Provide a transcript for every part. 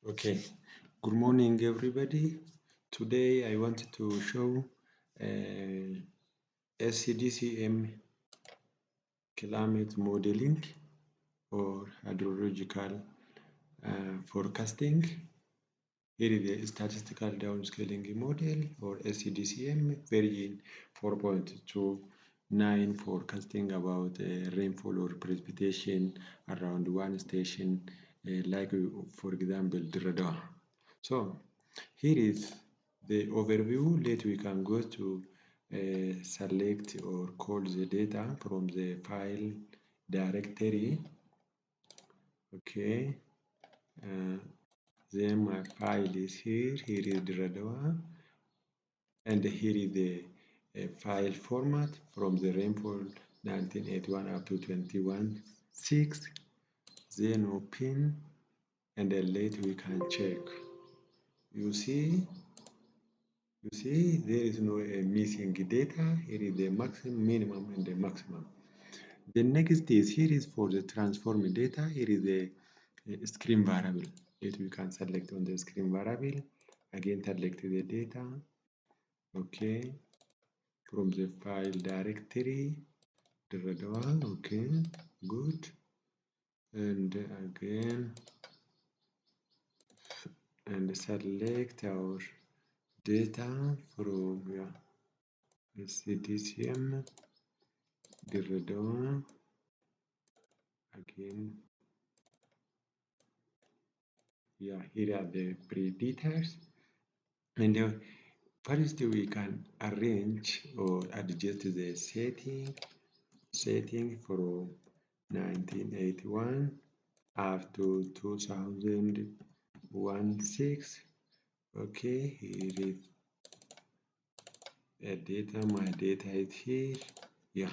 Okay, good morning everybody. Today I wanted to show SDSM climate modeling or hydrological forecasting. Here is the Statistical DownScaling Model or SDSM version 4.29 forecasting about rainfall or precipitation around one station like for example Dredor. So here is the overview. Later we can go to select or call the data from the file directory. Okay, then my file is here. Here is Dredor, and here is the file format from the rainfall 1981 up to 21/6. Then open, and then later we can check. You see there is no missing data. Here is the maximum, minimum, and the maximum. The next is here is for the transform data. Here is the screen variable. It we can select on the screen variable. Again, select the data. Okay, from the file directory. Okay, good. And again, and select our data from SDSM. Again, here are the predictors, and first we can arrange or adjust the setting from 1981 up to 2016. Okay, here is data. My data is here. Yeah,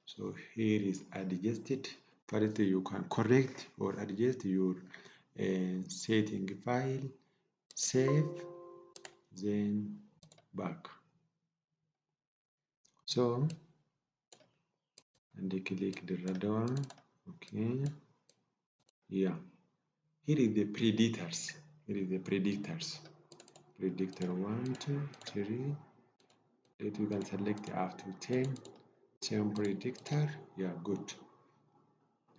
so here is adjusted. First you can correct or adjust your setting file, save, then back. So, and click the red one. Okay, yeah, here is the predictors. Here is the predictors. Predictor 1, 2, 3. That you can select up to 10 predictor. Yeah, good.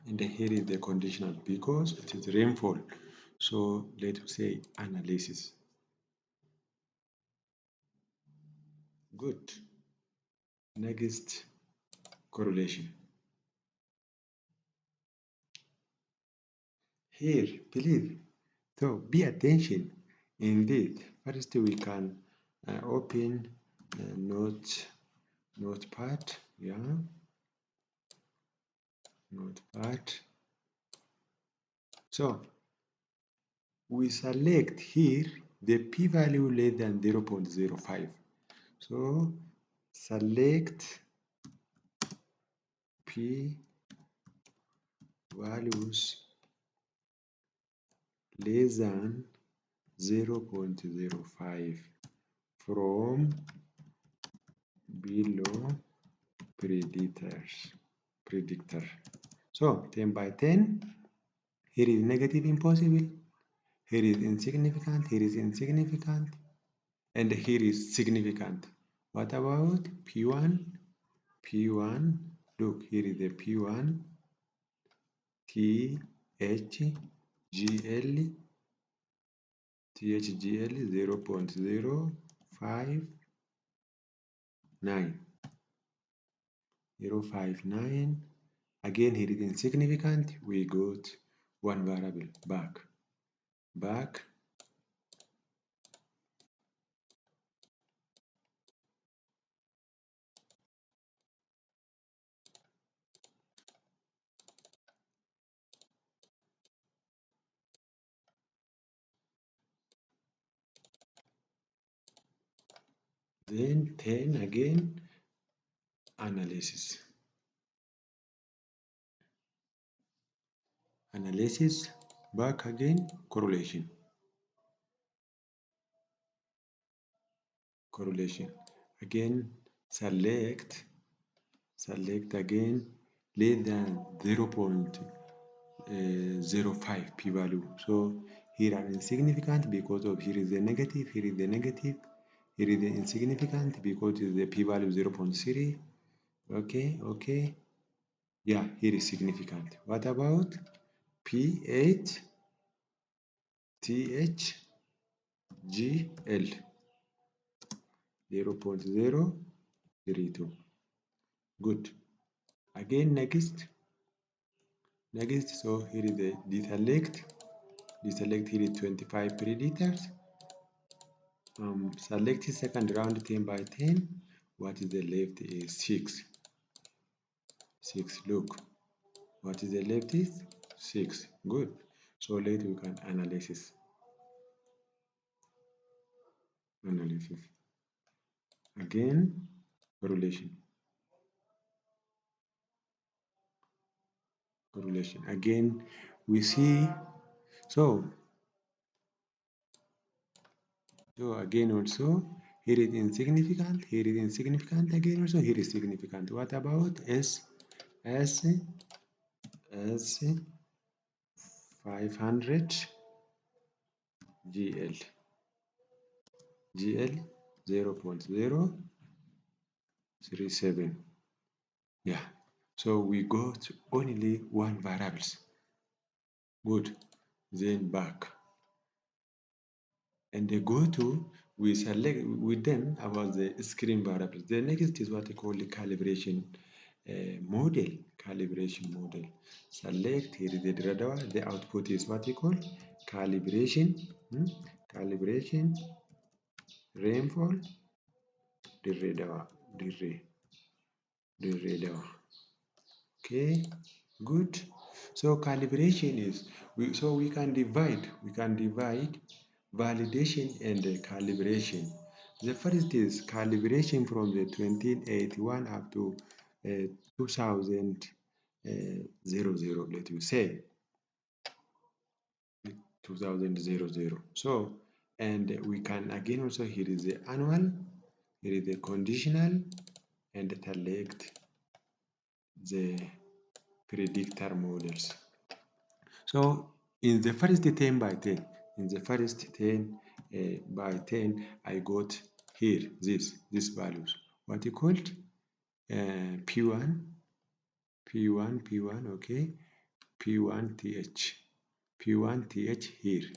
And here is the conditional because it is rainfall. So let's say analysis. Good. Next, correlation. Here, please. So be attention. Indeed, first we can open notepad. Yeah, notepad. So we select here the p-value less than 0.05. So select p values less than 0.05 from below predictor. So 10 by 10. Here is negative impossible. Here is insignificant. Here is insignificant. And here is significant. What about P1? P1. Look, here is the P1. THGL 0.059. 0.59. Again, here is insignificant. We got one variable back. Then 10 again, analysis. Analysis, back again, correlation. Correlation. Again, select again less than 0.05 p-value. So Here are insignificant because of here is the negative, here is the negative, here is the insignificant because it is the p-value 0.3. Okay, okay. Yeah, here is significant. What about P8 THGL 0.032. Good. Again, next. So here is the deselect. Deselect here is 25 predators. Select second round 10 by 10. What is the left is 6. 6. Look. What is the left is 6. Good. So later we can analysis. Again, correlation. Again, we see. So again also here is insignificant. Here is insignificant again. Also here is significant. What about S 500 GL 0.037. Yeah. So we got only one variables. Good. Then back. And they go to, we select with them about the screen variables. The next is what we call the calibration model. Select here is the radar. The output is what we call calibration. Calibration, rainfall, the radar. Okay, good. So calibration is we can divide validation and calibration. The first is calibration from the 2081 up to 2000 let me say 2000. So and we can again also here is the annual, here is the conditional, and select the predictor models. So in the first 10 by 10, by 10, I got here these values. What you called P1, okay, P1TH, here,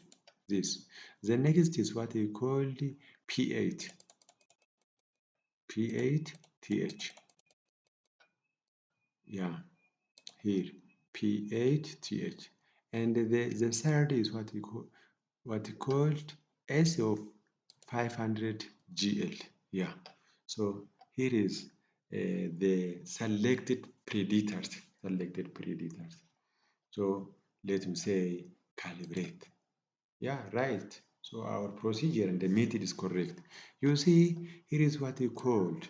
this. The next is what you called P8, TH, yeah, here, P8TH. And the third is what you called S of 500 GL. Yeah. So here is the selected predators. So let me say calibrate. Yeah, right. So our procedure and the method is correct. You see, here is what you called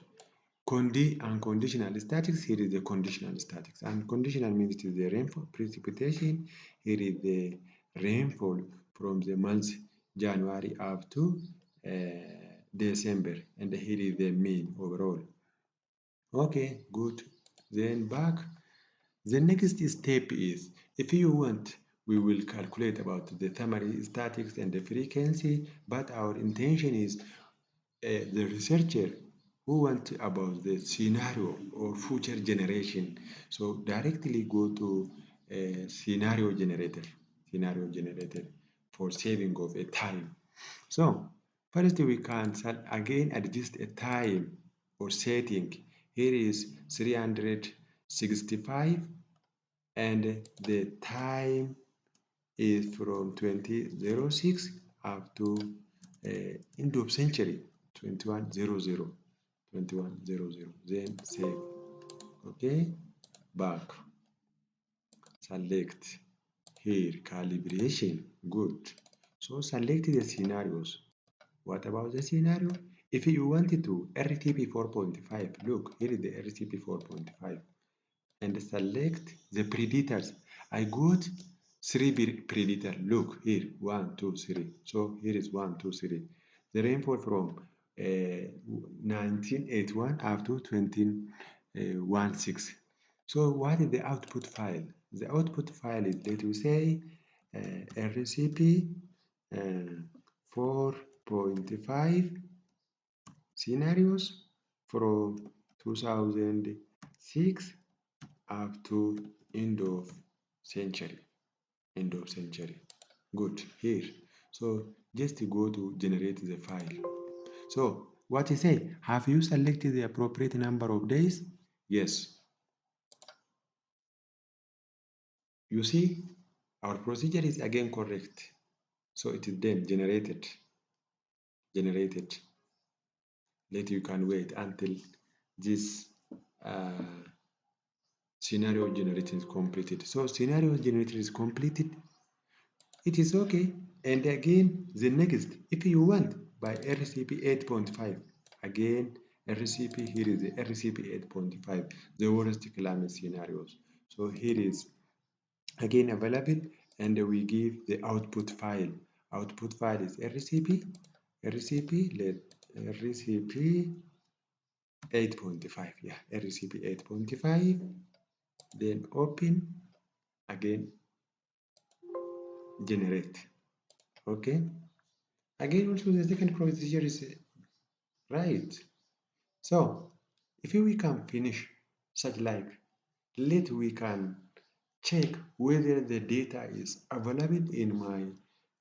unconditional statics. Here is the conditional statics. Unconditional means it is the rainfall precipitation. Here is the rainfall from the month January up to December, and here is the mean overall. Okay, good. Then back. The next step is, if you want, we will calculate about the summary statics and the frequency, but our intention is the researcher who want about the scenario or future generation, so directly go to a scenario generator for saving of a time. So first we can again adjust a time or setting. Here is 365 and the time is from 2006 up to end of century 2100. Then save. Okay, back, select here calibration. Good. So select the scenarios. What about the scenario? If you wanted to RTP 4.5, look, here is the RTP 4.5, and select the predators. I got 3 predators. Look here, 1, 2, 3. So here is 1, 2, 3. The rainfall from 1981 up to 2016. So what is the output file? The output file is, let me say, RCP 4.5 scenarios from 2006 up to end of century. Good. Here, so just to go to generate the file. So what you say, have you selected the appropriate number of days? Yes. You see, our procedure is again correct. So it is then generated. Let you can wait until this scenario generator is completed. So scenario generator is completed. It is okay. And again, the next, if you want, by RCP 8.5, again, RCP, here is the RCP 8.5, the worst climate scenarios. So here is again available, and we give the output file. Output file is RCP 8.5, yeah, RCP 8.5, then open, again, generate. Okay, again, also the second procedure is right. So if we can finish such like, we can check whether the data is available in my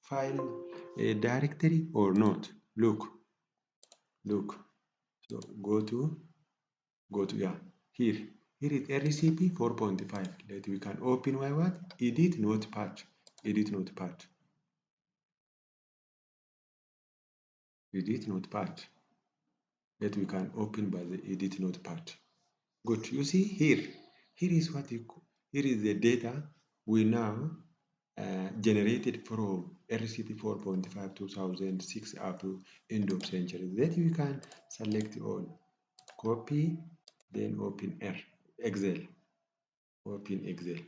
file directory or not. Look. So go to yeah, here is RCP 4.5. We can open my what? Edit notepad. That we can open by the edit notepad. Good. You see here is what here is the data we now generated from RCP 4.5 2006 up to end of century. That you can select all, copy, then open Excel. Open Excel.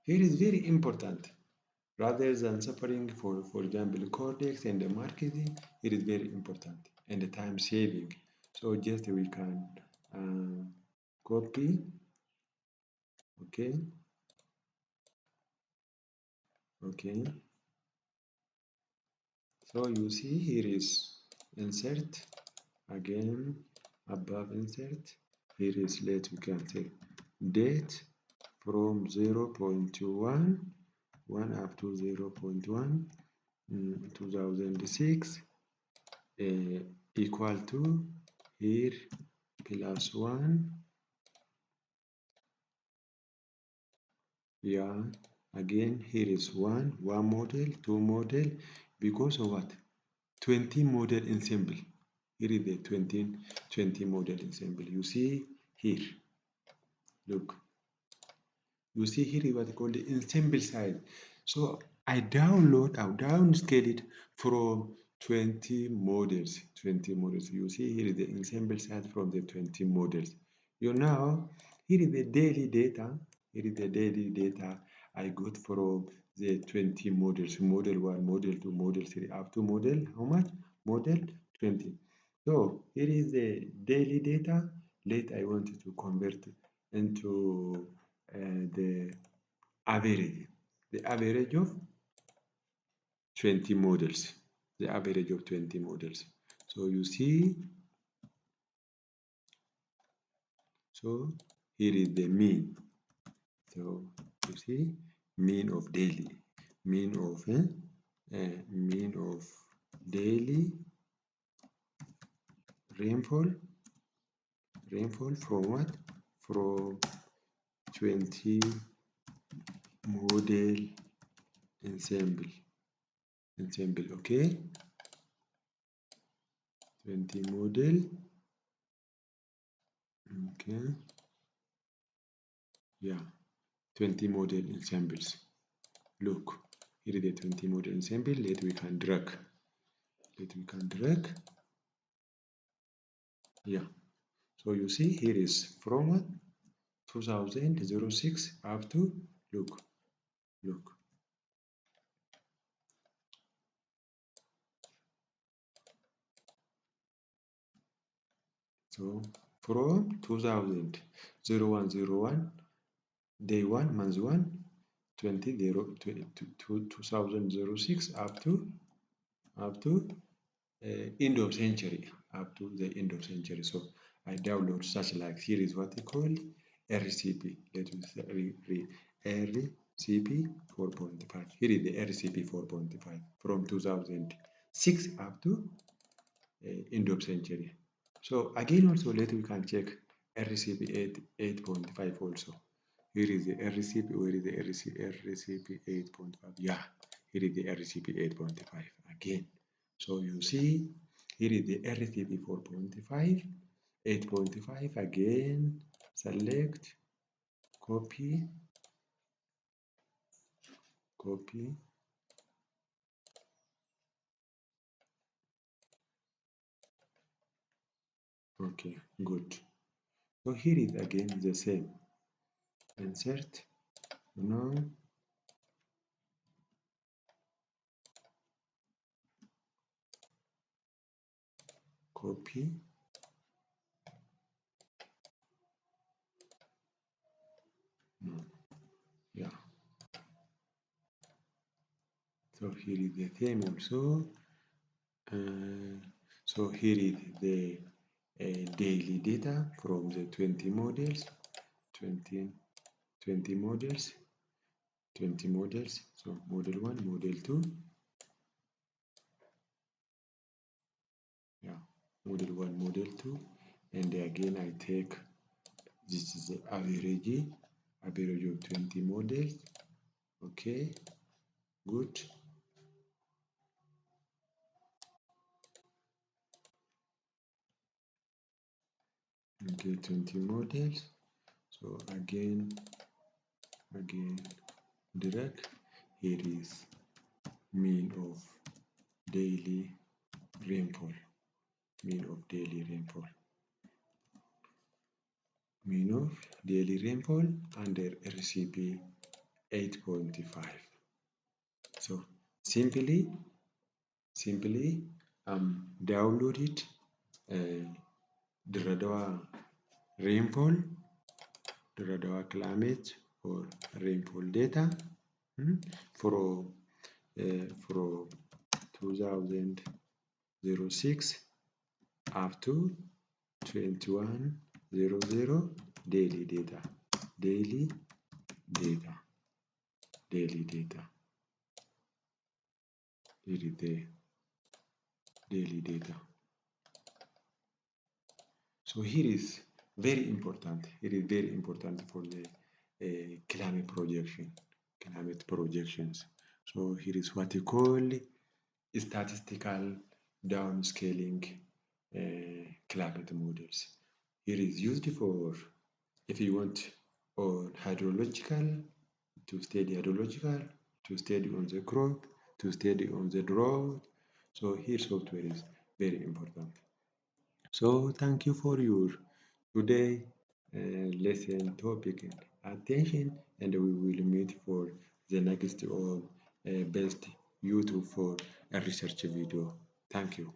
Here is very important. Rather than suffering for example, cortex and the marketing, it is very important and the time saving. So just we can copy, okay. So you see here is insert, again above insert, here is we can say date from 0.1 up to 0.1 2006 equal to here plus 1, yeah, again here is one model, 2 model, because of what? 20 model ensemble. Here is the 20 model ensemble. You see here, look, you see here is what called the ensemble size. So I downscale it from 20 models. You see here is the ensemble size from the 20 models. You know, here is the daily data. I got from the 20 models. Model 1, model 2, model 3, up to model, how much? Model 20. So here is the daily data. I wanted to convert into the average of 20 models. So you see, so here is the mean. So you see, mean of daily, mean of daily rainfall from what? From 20 model ensemble, okay? 20 model, okay, yeah, 20 model ensembles. Look, here is the 20 model ensemble. We can drag. Yeah. So you see here is from what? 2006 up to, look. So from 2000, 0101, day 1, month 1, 2006 up to end of century, up to the end of century. So I download such like here is what they call RCP. Let me read RCP 4.5. Here is the RCP 4.5 from 2006 up to end of century. So again also later we can check RCP 8.5 also. Here is the RCP, where is the RCP 8.5? Yeah, here is the RCP 8.5 again. So you see, here is the RCP 4.5, 8.5 again, select, copy, okay, good. So here is again the same, insert, no, copy, no, yeah. So here is the same also. So here is the daily data from the 20 models, 20 models, 20 models. So model 1, model 2, yeah, model 1, model 2, and again I take, this is the average of 20 models. Okay, good. Okay, 20 models. So again drag. Here is mean of daily rainfall, mean of daily rainfall, mean of daily rainfall under RCP 8.5. So simply download it, the rainfall, the climate or rainfall data from 2006 up to 2100 daily data. Here is the daily data. So here is very important. It is very important for the climate projections. So here is what you call statistical downscaling climate models. Here is used for if you want on hydrological, to study hydrological, to study on the crop, to study on the drought. So here software is very important. So thank you for your today lesson topic and attention, and we will meet for the next or best YouTube for a research video. Thank you.